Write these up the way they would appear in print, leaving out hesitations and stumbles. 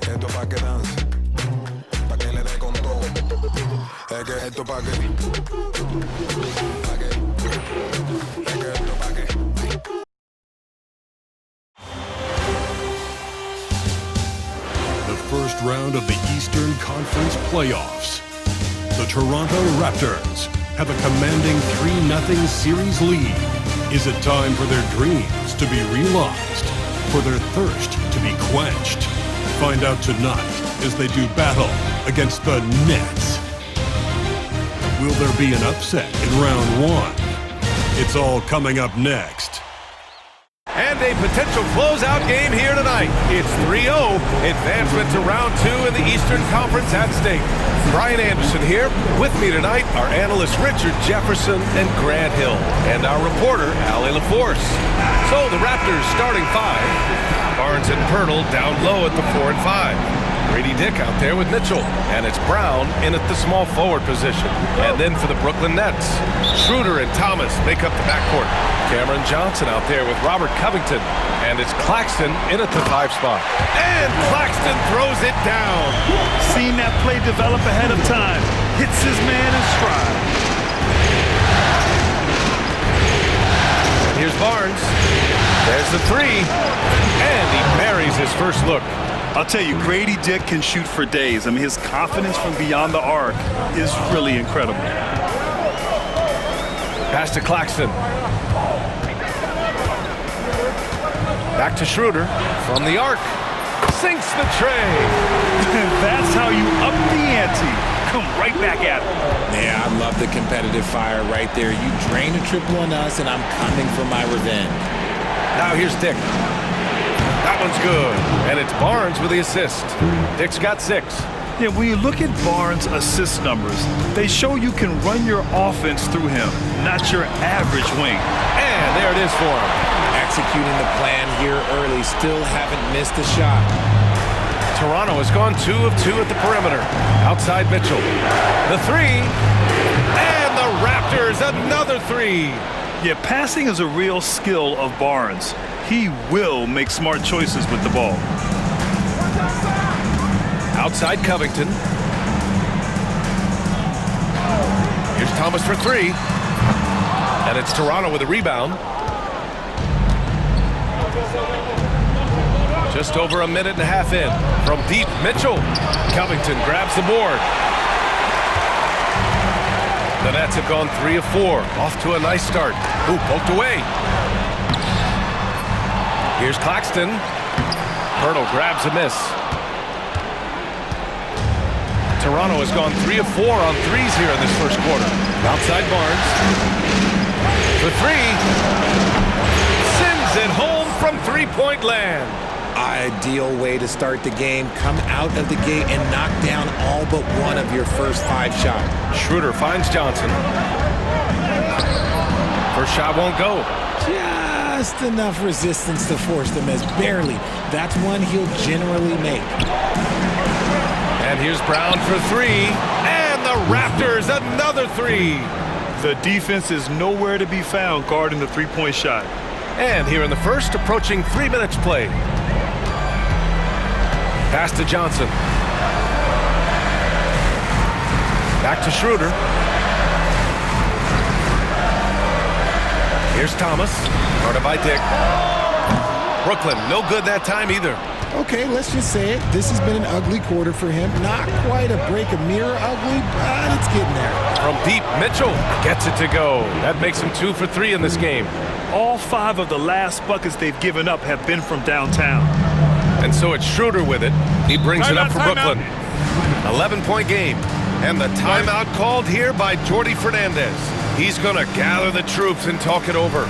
Esto pa' que dance, pa' que le dé con todo. Es que esto pa' que, es que esto pa' que. The first round of the Eastern Conference playoffs. The Toronto Raptors have a commanding 3-0 series lead. Is it time for their dreams to be realized? For their thirst to be quenched? Find out tonight as they do battle against the Nets. Will there be an upset in round one? It's all coming up next. And a potential closeout game here tonight. It's 3-0. Advancement to round two in the Eastern Conference at stake. Brian Anderson here. With me tonight are analysts Richard Jefferson and Grant Hill. And our reporter, Allie LaForce. So the Raptors starting five. Barnes and Pirtle down low at the 4 and 5. Grady Dick out there with Mitchell. And it's Brown in at the small forward position. And then for the Brooklyn Nets, Schroeder and Thomas make up the backcourt. Cameron Johnson out there with Robert Covington. And it's Claxton in at the 5 spot. And Claxton throws it down. Seen that play develop ahead of time. Hits his man in stride. Here's Barnes. There's the 3. And he buries his first look. I'll tell you, Grady Dick can shoot for days. I mean, his confidence from beyond the arc is really incredible. Pass to Claxton. Back to Schroeder from the arc. Sinks the tray. That's how you up the ante. Come right back at him. Yeah, I love the competitive fire right there. You drain a triple on us, and I'm coming for my revenge. Now here's Dick. That one's good. And it's Barnes with the assist. Dick's got 6. Yeah, when you look at Barnes' assist numbers, they show you can run your offense through him, not your average wing. And there it is for him. Executing the plan here early, still haven't missed a shot. Toronto has gone 2 of 2 at the perimeter. Outside Mitchell. The 3. And the Raptors, another 3. Yeah, passing is a real skill of Barnes. He will make smart choices with the ball. Outside Covington. Here's Thomas for 3. And it's Toronto with a rebound. Just over a minute and a half in. From deep, Mitchell. Covington grabs the board. The Nets have gone 3 of 4. Off to a nice start. Ooh, poked away. Here's Claxton. Pirtle grabs a miss. Toronto has gone 3 of 4 on threes here in this first quarter. Outside Barnes. The 3. Sends it home from three-point land. Ideal way to start the game. Come out of the gate and knock down all but one of your first 5 shots. Schroeder finds Johnson. First shot won't go. Just enough resistance to force the miss. Barely. That's one he'll generally make. And here's Brown for 3. And the Raptors, another 3. The defense is nowhere to be found guarding the three-point shot. And here in the first, approaching 3 minutes played. Pass to Johnson. Back to Schroeder. Here's Thomas. Guarded by Dick. Brooklyn, no good that time either. Okay, let's just say it. This has been an ugly quarter for him. Not quite a break a mirror ugly, but it's getting there. From deep, Mitchell gets it to go. That makes him 2 for 3 in this game. All 5 of the last buckets they've given up have been from downtown. And so it's Schroeder with it. He brings it up for Brooklyn. 11-point game. And the timeout called here by Jordi Fernandez. He's going to gather the troops and talk it over.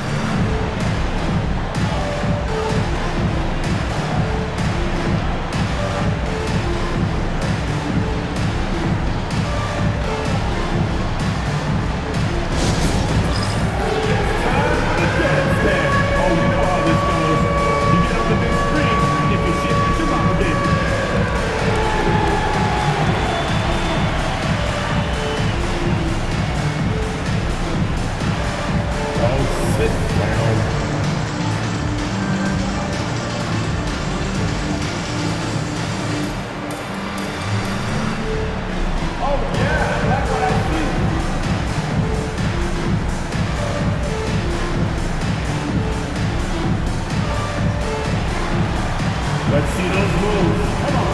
Let's see those moves. Come on.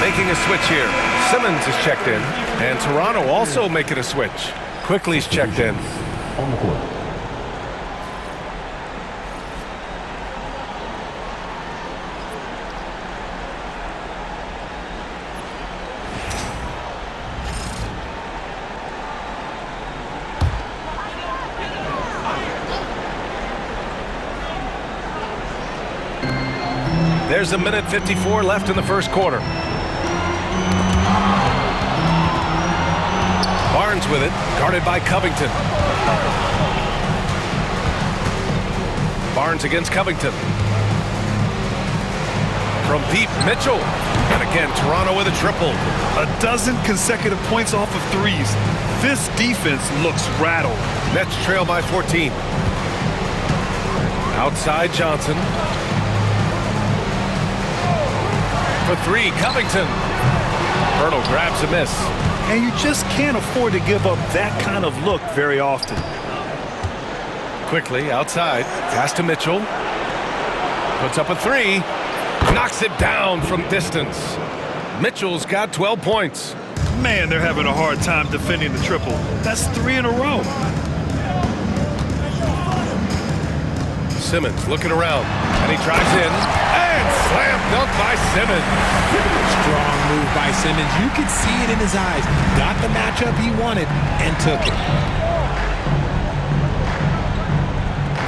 Making a switch here. Simmons is checked in, and Toronto also making a switch. Quickly's checked in. On the court. There's a minute 54 left in the first quarter. Barnes with it, guarded by Covington. Barnes against Covington. From deep, Mitchell. And again, Toronto with a triple. A dozen consecutive points off of threes. This defense looks rattled. Nets trail by 14. Outside Johnson. For three, Covington. Hurdle grabs a miss. And you just can't afford to give up that kind of look very often. Quickly, outside. Pass to Mitchell. Puts up a three. Knocks it down from distance. Mitchell's got 12 points. Man, they're having a hard time defending the triple. That's 3 in a row. Simmons looking around. And he drives in. And slam dunk by Simmons. Strong move by Simmons. You could see it in his eyes. Got the matchup he wanted and took it.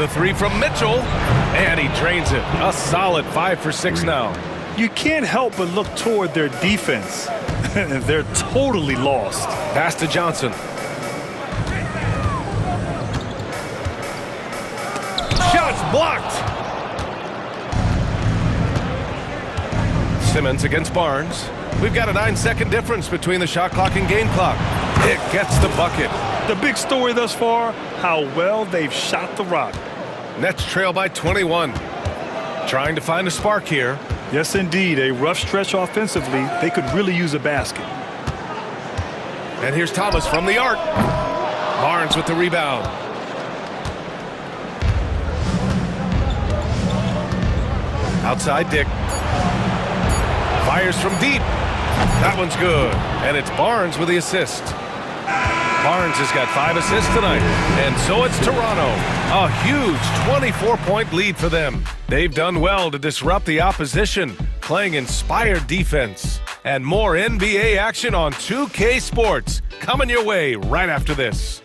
The three from Mitchell. And he drains it. A solid 5 for 6 now. You can't help but look toward their defense. They're totally lost. Pass to Johnson. Shots blocked. Simmons against Barnes. We've got a 9-second difference between the shot clock and game clock. It gets the bucket. The big story thus far, how well they've shot the rock. Nets trail by 21. Trying to find a spark here. Yes, indeed. A rough stretch offensively. They could really use a basket. And here's Thomas from the arc. Barnes with the rebound. Outside Dick. Fires from deep. That one's good. And it's Barnes with the assist. Barnes has got 5 assists tonight. And so it's Toronto. A huge 24-point lead for them. They've done well to disrupt the opposition, playing inspired defense. And more NBA action on 2K Sports coming your way right after this.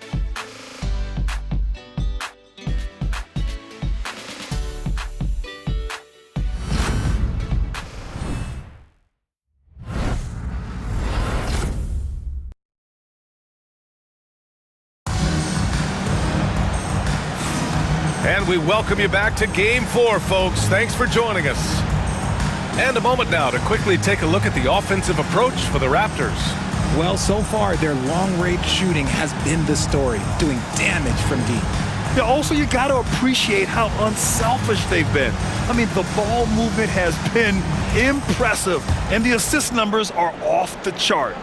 And we welcome you back to Game 4, folks. Thanks for joining us. And a moment now to quickly take a look at the offensive approach for the Raptors. Well, so far, their long-range shooting has been the story, doing damage from deep. Yeah, also, you got to appreciate how unselfish they've been. I mean, the ball movement has been impressive, and the assist numbers are off the chart.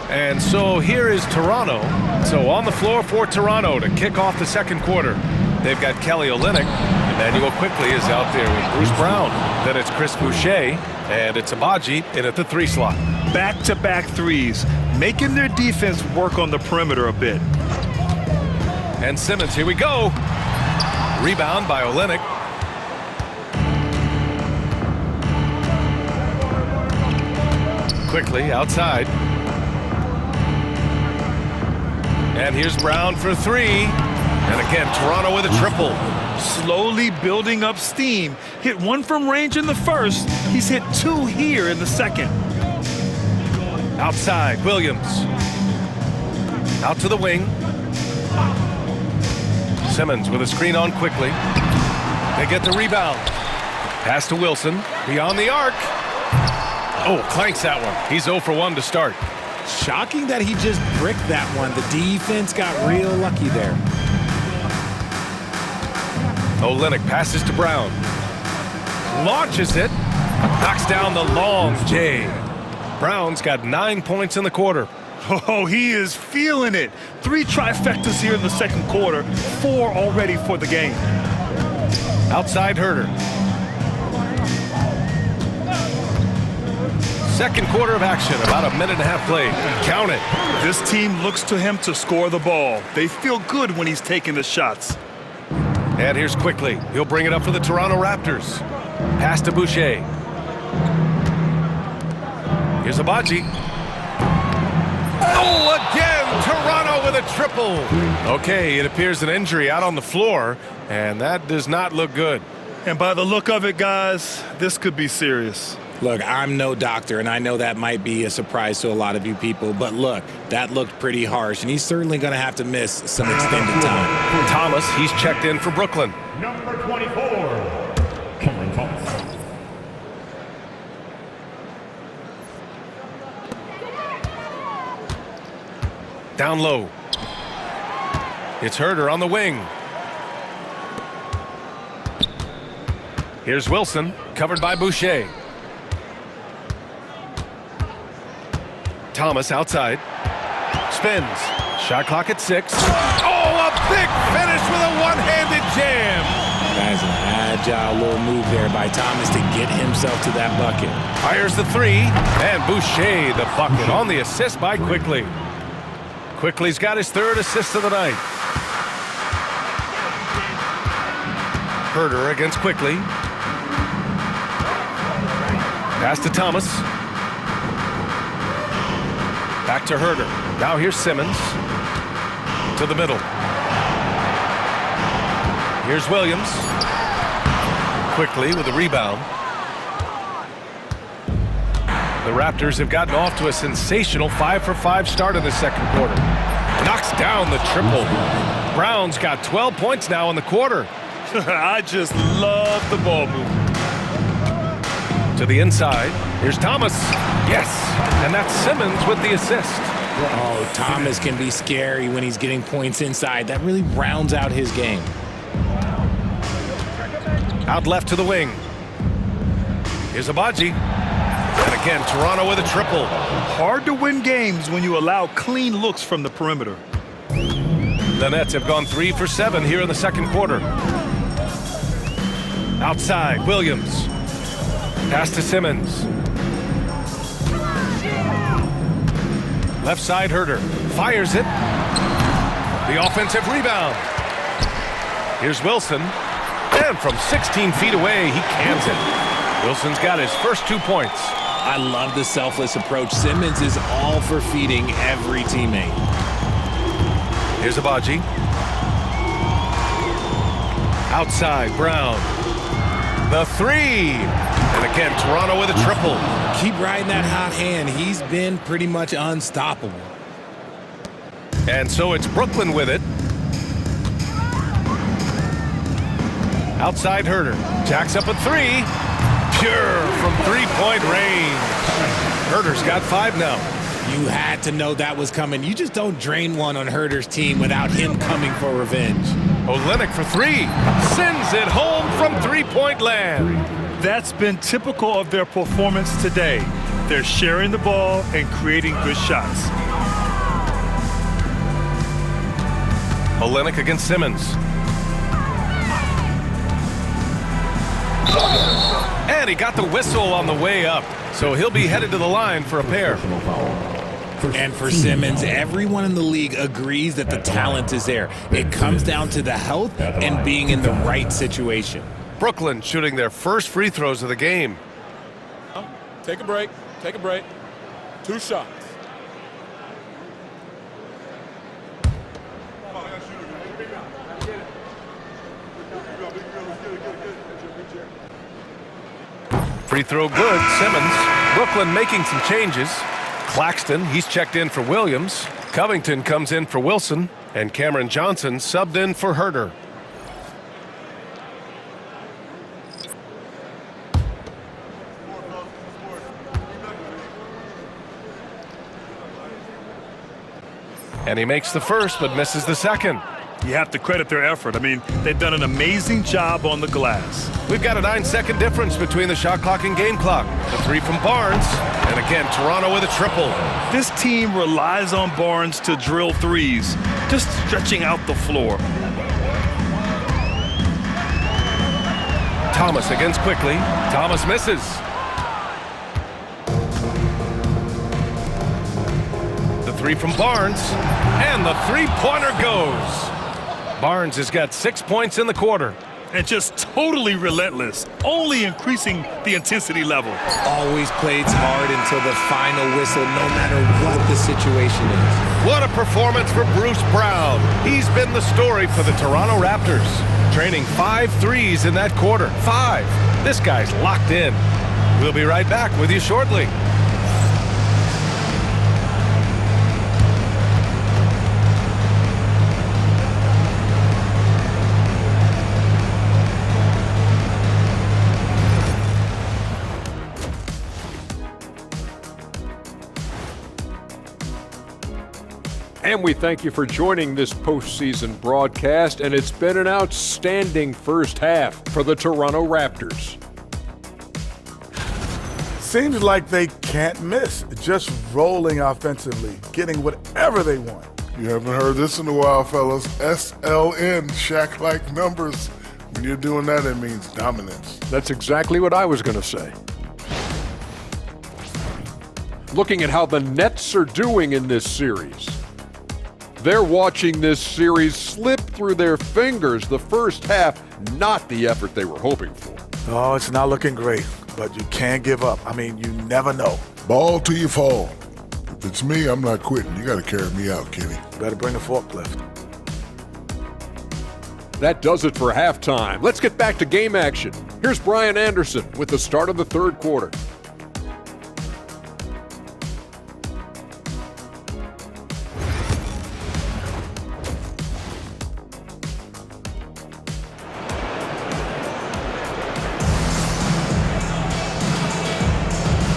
And so here is Toronto. So on the floor for Toronto to kick off the second quarter. They've got Kelly Olynyk. Emmanuel Quickly is out there with Bruce Brown. Then it's Chris Boucher, and it's Abaji in at the 3 slot. Back-to-back threes, making their defense work on the perimeter a bit. And Simmons, here we go. Rebound by Olynyk. Quickly outside. And here's Brown for 3. And again, Toronto with a triple. Slowly building up steam. Hit 1 from range in the first. He's hit 2 here in the second. Outside, Williams. Out to the wing. Simmons with a screen on quickly. They get the rebound. Pass to Wilson. Beyond the arc. Oh, clanks that one. He's 0 for 1 to start. Shocking that he just bricked that one. The defense got real lucky there. Olynyk passes to Brown. Launches it. Knocks down the long J. Brown's got 9 points in the quarter. Oh, he is feeling it. 3 trifectas here in the second quarter. 4 already for the game. Outside Herter. Second quarter of action, about a minute and a half played. Count it. This team looks to him to score the ball. They feel good when he's taking the shots. And here's Quickly. He'll bring it up for the Toronto Raptors. Pass to Boucher. Here's Abaji. Oh, again! Toronto with a triple. Okay, it appears an injury out on the floor, and that does not look good. And by the look of it, guys, this could be serious. Look, I'm no doctor, and I know that might be a surprise to a lot of you people, but look, that looked pretty harsh, and he's certainly going to have to miss some extended time. Thomas, he's checked in for Brooklyn. Number 24, Cameron Thomas. Down low. It's Herter on the wing. Here's Wilson, covered by Boucher. Thomas outside. Spins. Shot clock at 6. Oh, a big finish with a one-handed jam. That's an agile little move there by Thomas to get himself to that bucket. Fires the 3. And Boucher the bucket on the assist by Quickly. Quickly's got his 3rd assist of the night. Herter against Quickly. Pass to Thomas. Back to Herter. Now here's Simmons. To the middle. Here's Williams. Quickly with a rebound. The Raptors have gotten off to a sensational 5-for-5 start in the second quarter. Knocks down the triple. Brown's got 12 points now in the quarter. I just love the ball movement. To the inside. Here's Thomas. Yes. And that's Simmons with the assist. Oh, Thomas can be scary when he's getting points inside. That really rounds out his game. Out left to the wing. Here's Abaji. And again, Toronto with a triple. Hard to win games when you allow clean looks from the perimeter. The Nets have gone 3 for 7 here in the second quarter. Outside, Williams. Pass to Simmons. Left side, Herter. Fires it. The offensive rebound. Here's Wilson. And from 16 feet away, he cans it. Wilson's got his first 2 points. I love the selfless approach. Simmons is all for feeding every teammate. Here's Abaji. Outside, Brown. The 3. And again, Toronto with a triple. Keep riding that hot hand. He's been pretty much unstoppable. And so it's Brooklyn with it. Outside Herter. Jacks up a 3. Pure from 3-point range. Herter's got 5 now. You had to know that was coming. You just don't drain one on Herter's team without him coming for revenge. Olynyk for 3. Sends it home from 3-point land. That's been typical of their performance today. They're sharing the ball and creating good shots. Olynyk against Simmons. And he got the whistle on the way up, so he'll be headed to the line for a pair. And for Simmons, everyone in the league agrees that the talent is there. It comes down to the health and being in the right situation. Brooklyn shooting their first free throws of the game. Take a break. Take a break. 2 shots. Free throw good, Simmons. Brooklyn making some changes. Claxton, he's checked in for Williams. Covington comes in for Wilson, and Cameron Johnson subbed in for Herter. And he makes the first, but misses the second. You have to credit their effort. I mean, they've done an amazing job on the glass. We've got a 9-second difference between the shot clock and game clock. The three from Barnes, and again, Toronto with a triple. This team relies on Barnes to drill threes, just stretching out the floor. Thomas against quickly. Thomas misses. The three from Barnes, and the three-pointer goes. Barnes has got 6 points in the quarter. And just totally relentless, only increasing the intensity level. Always plays hard until the final whistle, no matter what the situation is. What a performance for Bruce Brown. He's been the story for the Toronto Raptors. Training 5 threes in that quarter. 5. This guy's locked in. We'll be right back with you shortly. And we thank you for joining this postseason broadcast, and it's been an outstanding first half for the Toronto Raptors. Seems like they can't miss, just rolling offensively, getting whatever they want. You haven't heard this in a while, fellas. SLN, Shaq-like numbers. When you're doing that, it means dominance. That's exactly what I was going to say. Looking at how the Nets are doing in this series. They're watching this series slip through their fingers. The first half, not the effort they were hoping for. Oh, it's not looking great, but you can't give up. I mean, you never know. Ball till you fall. If it's me, I'm not quitting. You got to carry me out, Kenny. Better bring a forklift. That does it for halftime. Let's get back to game action. Here's Brian Anderson with the start of the third quarter.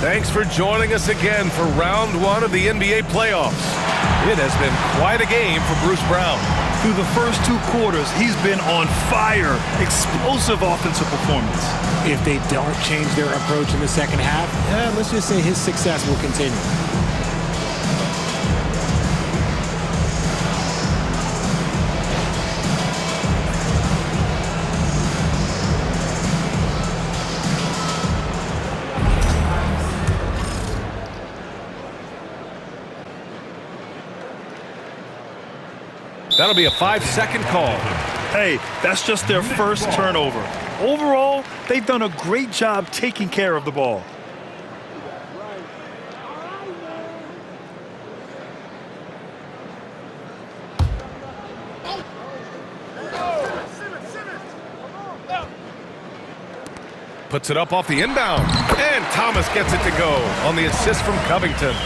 Thanks for joining us again for round one of the NBA playoffs. It has been quite a game for Bruce Brown. Through the first 2 quarters, he's been on fire. Explosive offensive performance. If they don't change their approach in the second half, let's just say his success will continue. That'll be a 5-second call. Hey, that's just their first turnover. Overall, they've done a great job taking care of the ball. Puts it up off the inbound. And Thomas gets it to go on the assist from Covington.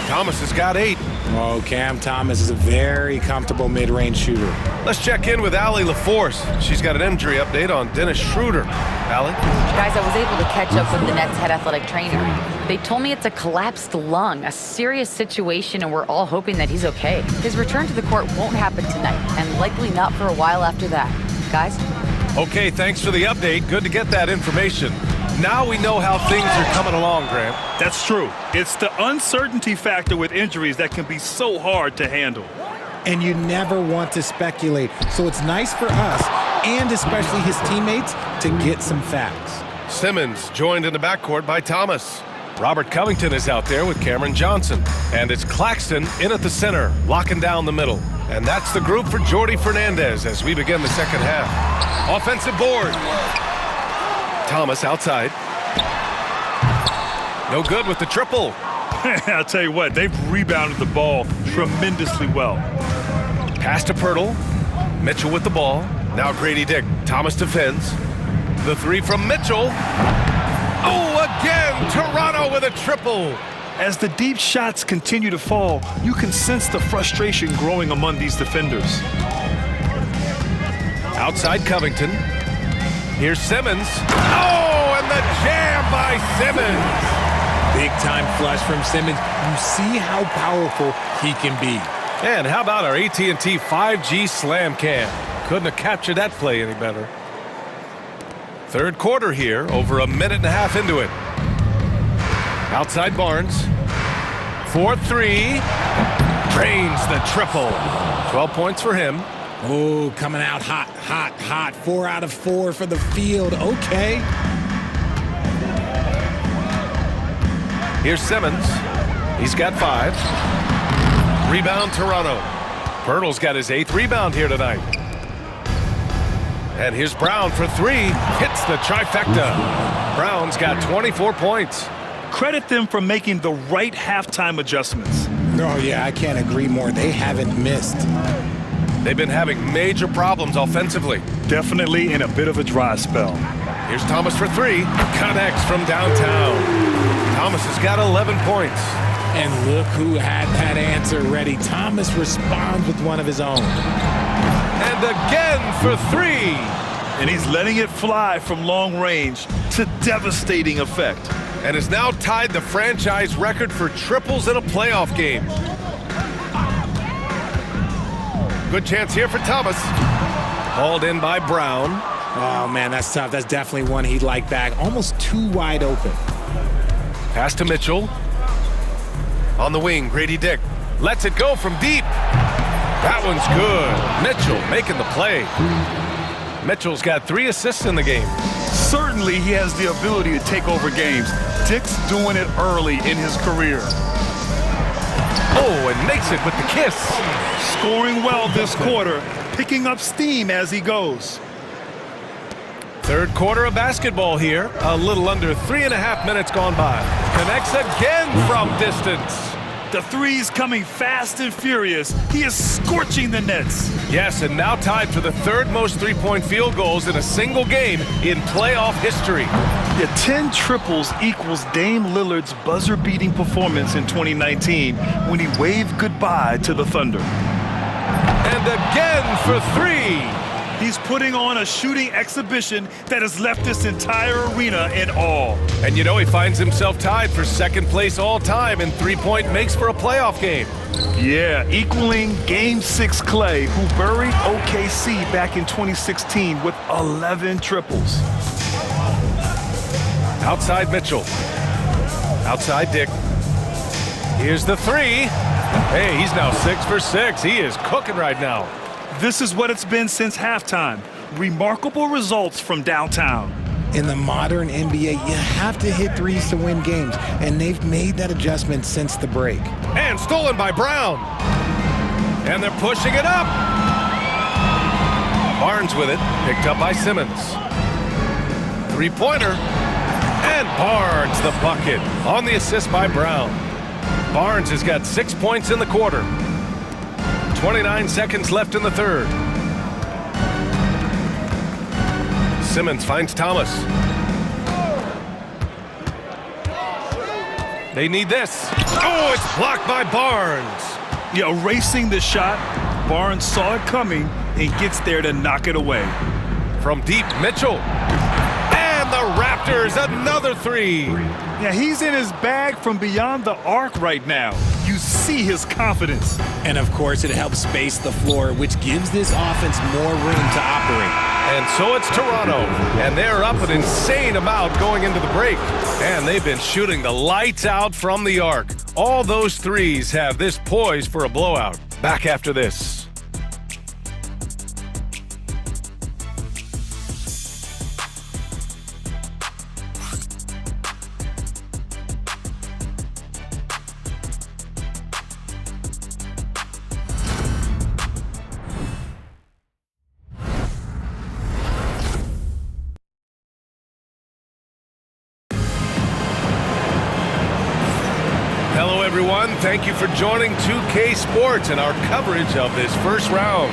Thomas has got 8. Oh, Cam Thomas is a very comfortable mid-range shooter. Let's check in with Allie LaForce. She's got an injury update on Dennis Schroeder. Allie? Guys, I was able to catch up with the Nets head athletic trainer. They told me it's a collapsed lung, a serious situation, and we're all hoping that he's okay. His return to the court won't happen tonight, and likely not for a while after that. Guys? Okay, thanks for the update. Good to get that information. Now we know how things are coming along, Grant. That's true. It's the uncertainty factor with injuries that can be so hard to handle. And you never want to speculate. So it's nice for us, and especially his teammates, to get some facts. Simmons joined in the backcourt by Thomas. Robert Covington is out there with Cameron Johnson. And it's Claxton in at the center, locking down the middle. And that's the group for Jordi Fernandez as we begin the second half. Offensive board. Thomas outside. No good with the triple. I'll tell you what, they've rebounded the ball tremendously well. Pass to Pirtle. Mitchell with the ball. Now Grady Dick. Thomas defends. The three from Mitchell. Oh, again, Toronto with a triple. As the deep shots continue to fall, you can sense the frustration growing among these defenders. Outside Covington. Here's Simmons. Oh, and the jam by Simmons. Big time flush from Simmons. You see how powerful he can be. And how about our AT&T 5G slam cam? Couldn't have captured that play any better. Third quarter here, over a minute and a half into it. Outside Barnes. 4-3. Drains the triple. 12 points for him. Oh, coming out hot, hot, hot. 4 out of 4 for the field. Okay. Here's Simmons. He's got 5. Rebound Toronto. Pirtle's got his 8th rebound here tonight. And here's Brown for 3. Hits the trifecta. Brown's got 24 points. Credit them for making the right halftime adjustments. Oh, yeah, I can't agree more. They haven't missed. They've been having major problems offensively. Definitely in a bit of a dry spell. Here's Thomas for 3. Connects from downtown. Thomas has got 11 points. And look who had that answer ready. Thomas responds with one of his own. And again for 3. And he's letting it fly from long range to devastating effect. And has now tied the franchise record for triples in a playoff game. Good chance here for Thomas. Hauled in by Brown. Oh, man, that's tough. That's definitely one he'd like back. Almost too wide open. Pass to Mitchell. On the wing, Grady Dick lets it go from deep. That one's good. Mitchell making the play. Mitchell's got 3 assists in the game. Certainly he has the ability to take over games. Dick's doing it early in his career. Oh, and makes it with the kiss. Scoring well this quarter, picking up steam as he goes. Third quarter of basketball here. A little under 3.5 minutes gone by. Connects again from distance. The three's coming fast and furious. He is scorching the nets. Yes, and now tied for the 3rd most three-point field goals in a single game in playoff history. Yeah, 10 triples equals Dame Lillard's buzzer-beating performance in 2019 when he waved goodbye to the Thunder. And again for 3. He's putting on a shooting exhibition that has left this entire arena in awe. And you know he finds himself tied for 2nd place all time in three-point makes for a playoff game. Yeah, equaling Game 6 Clay, who buried OKC back in 2016 with 11 triples. Outside Mitchell. Outside Dick. Here's the 3. Hey, he's now 6 for 6. He is cooking right now. This is what it's been since halftime. Remarkable results from downtown. In the modern NBA, you have to hit threes to win games, and they've made that adjustment since the break. And stolen by Brown. And they're pushing it up. Barnes with it, picked up by Simmons. Three-pointer. And Barnes the bucket on the assist by Brown. Barnes has got 6 points in the quarter. 29 seconds left in the 3rd. Simmons finds Thomas. They need this. Oh, it's blocked by Barnes. Yeah, erasing the shot. Barnes saw it coming and gets there to knock it away. From deep, Mitchell. And the Raptors, another 3. Yeah, he's in his bag from beyond the arc right now. You see his confidence. And of course, it helps space the floor, which gives this offense more room to operate. And so it's Toronto, and they're up an insane amount going into the break. And they've been shooting the lights out from the arc. All those threes have this poised for a blowout. Back after this. Hello, everyone. Thank you for joining 2K Sports and our coverage of this first round.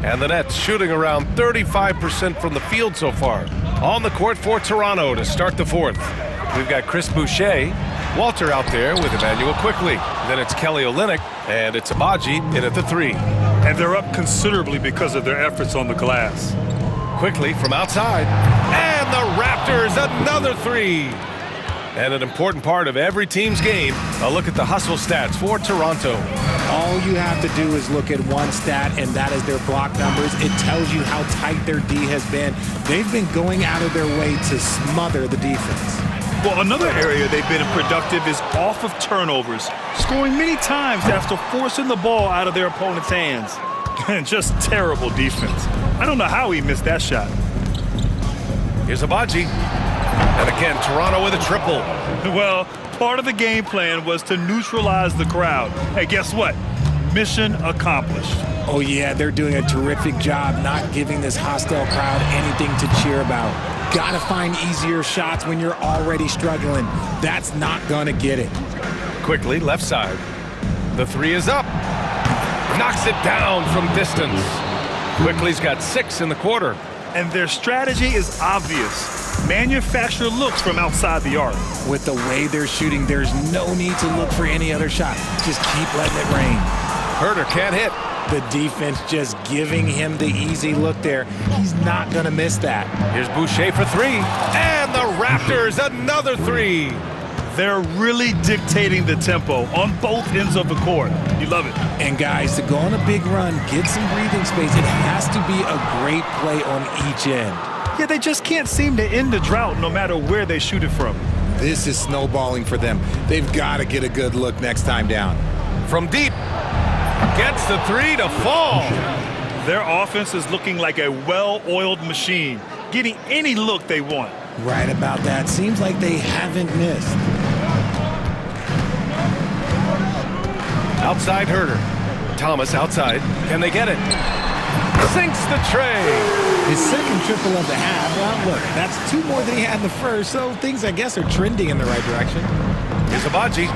And the Nets shooting around 35% from the field so far. On the court for Toronto to start the fourth. We've got Chris Boucher, Walter out there with Emmanuel Quickly. Then it's Kelly Olynyk, and it's Abaji in at the three. And they're up considerably because of their efforts on the glass. Quickly from outside. And the Raptors, another three. And an important part of every team's game, a look at the hustle stats for Toronto. All you have to do is look at one stat, and that is their block numbers. It tells you how tight their D has been. They've been going out of their way to smother the defense. Well, another area they've been productive is off of turnovers, scoring many times after forcing the ball out of their opponent's hands. And just terrible defense. I don't know how he missed that shot. Here's Abaji. And again, Toronto with a triple. Well, part of the game plan was to neutralize the crowd. Hey, guess what? Mission accomplished. Oh, yeah, they're doing a terrific job not giving this hostile crowd anything to cheer about. Gotta find easier shots when you're already struggling. That's not gonna get it. Quickly, left side. The three is up. Knocks it down from distance. Quickly's got 6 in the quarter. And their strategy is obvious. Manufacture looks from outside the arc. With the way they're shooting, there's no need to look for any other shot. Just keep letting it rain. Herter can't hit. The defense just giving him the easy look there. He's not going to miss that. Here's Boucher for three. And the Raptors, another three. They're really dictating the tempo on both ends of the court. You love it. And guys, to go on a big run, get some breathing space, it has to be a great play on each end. Yeah, they just can't seem to end the drought no matter where they shoot it from. This is snowballing for them. They've got to get a good look next time down. From deep. Gets the three to fall. Their offense is looking like a well-oiled machine, getting any look they want. Right about that. Seems like they haven't missed. Outside Herter. Thomas outside. Can they get it? Sinks the tray. His second triple of the half. Well, look, that's 2 more than he had in the first, so things, I guess, are trending in the right direction. Here's Abaji.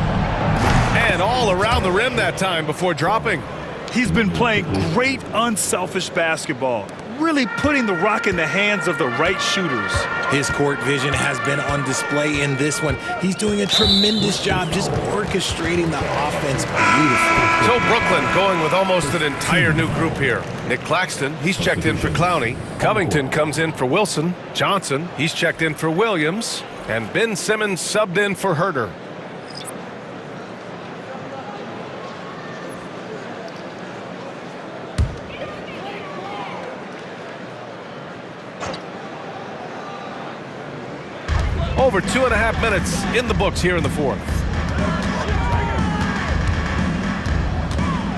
And all around the rim that time before dropping. He's been playing great unselfish basketball, really putting the rock in the hands of the right shooters. His court vision has been on display in this one. He's doing a tremendous job just orchestrating the offense beautifully. So Brooklyn going with almost an entire new group here. Nick Claxton, he's checked in for Clowney. Covington comes in for Wilson. Johnson, he's checked in for Williams. And Ben Simmons subbed in for Herter. Over 2.5 minutes in the books here in the fourth.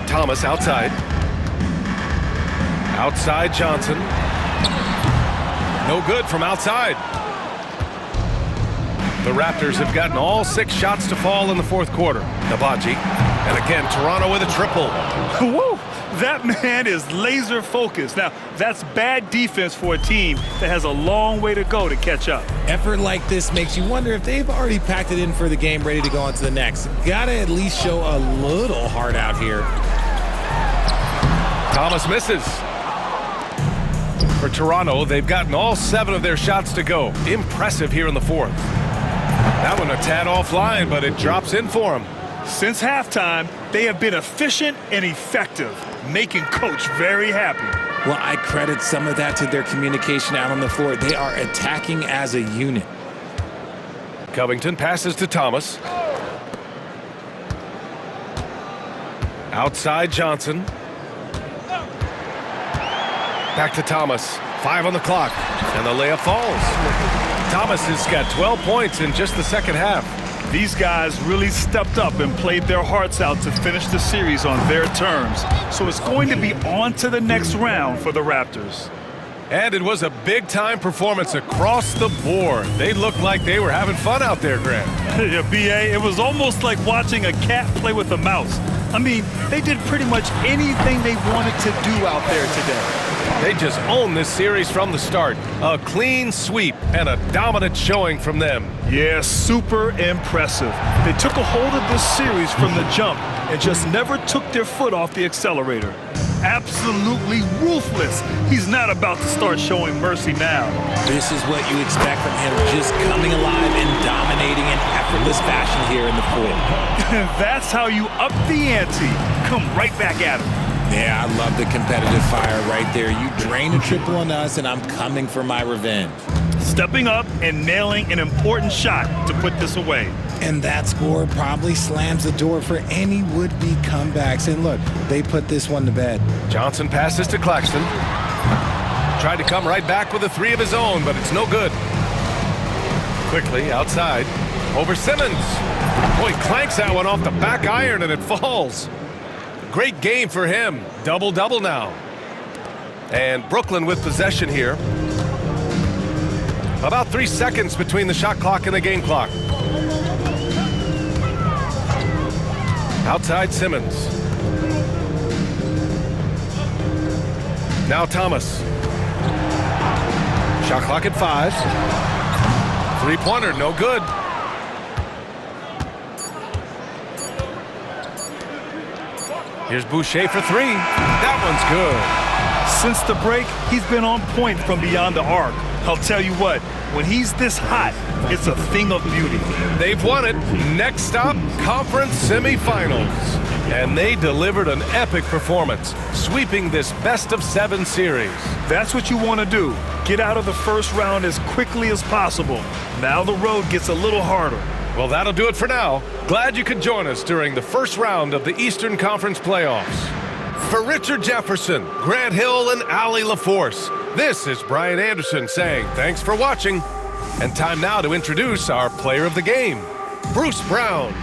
Thomas outside. Outside Johnson. No good from outside. The Raptors have gotten all 6 shots to fall in the fourth quarter. Abaji. And again, Toronto with a triple. Woo! That man is laser focused. Now, that's bad defense for a team that has a long way to go to catch up. Effort like this makes you wonder if they've already packed it in for the game, ready to go on to the next. Gotta at least show a little heart out here. Thomas misses. For Toronto, they've gotten all 7 of their shots to go. Impressive here in the fourth. That one a tad offline, but it drops in for him. Since halftime, they have been efficient and effective, making Coach very happy. Well, I credit some of that to their communication out on the floor. They are attacking as a unit. Covington passes to Thomas. Outside Johnson. Back to Thomas. 5 on the clock. And the layup falls. Thomas has got 12 points in just the second half. These guys really stepped up and played their hearts out to finish the series on their terms. So it's going to be on to the next round for the Raptors. And it was a big-time performance across the board. They looked like they were having fun out there, Grant. Yeah, B.A., it was almost like watching a cat play with a mouse. I mean, they did pretty much anything they wanted to do out there today. They just owned this series from the start. A clean sweep and a dominant showing from them. Yeah, super impressive. They took a hold of this series from the jump and just never took their foot off the accelerator. absolutely ruthless. He's not about to start showing mercy now. This is what you expect from him, just coming alive and dominating in effortless fashion here in the fourth. That's how you up the ante. Come right back at him. Yeah, I love the competitive fire right there. You drain a triple on us, and I'm coming for my revenge. Stepping up and nailing an important shot to put this away. And that score probably slams the door for any would-be comebacks. And look, they put this one to bed. Johnson passes to Claxton. Tried to come right back with a three of his own, but it's no good. Quickly outside, over Simmons. Boy, clanks that one off the back iron and it falls. Great game for him. Double-double now. And Brooklyn with possession here. About 3 seconds between the shot clock and the game clock. Outside Simmons. Now Thomas. Shot clock at 5. Three-pointer, no good. Here's Boucher for 3. That one's good. Since the break, he's been on point from beyond the arc. I'll tell you what, when he's this hot, it's a thing of beauty. They've won it. Next stop, conference semifinals. And they delivered an epic performance, sweeping this best-of-7 series. That's what you want to do. Get out of the first round as quickly as possible. Now the road gets a little harder. Well, that'll do it for now. Glad you could join us during the first round of the Eastern Conference playoffs. For Richard Jefferson, Grant Hill, and Allie LaForce, this is Brian Anderson saying thanks for watching. And time now to introduce our player of the game, Bruce Brown.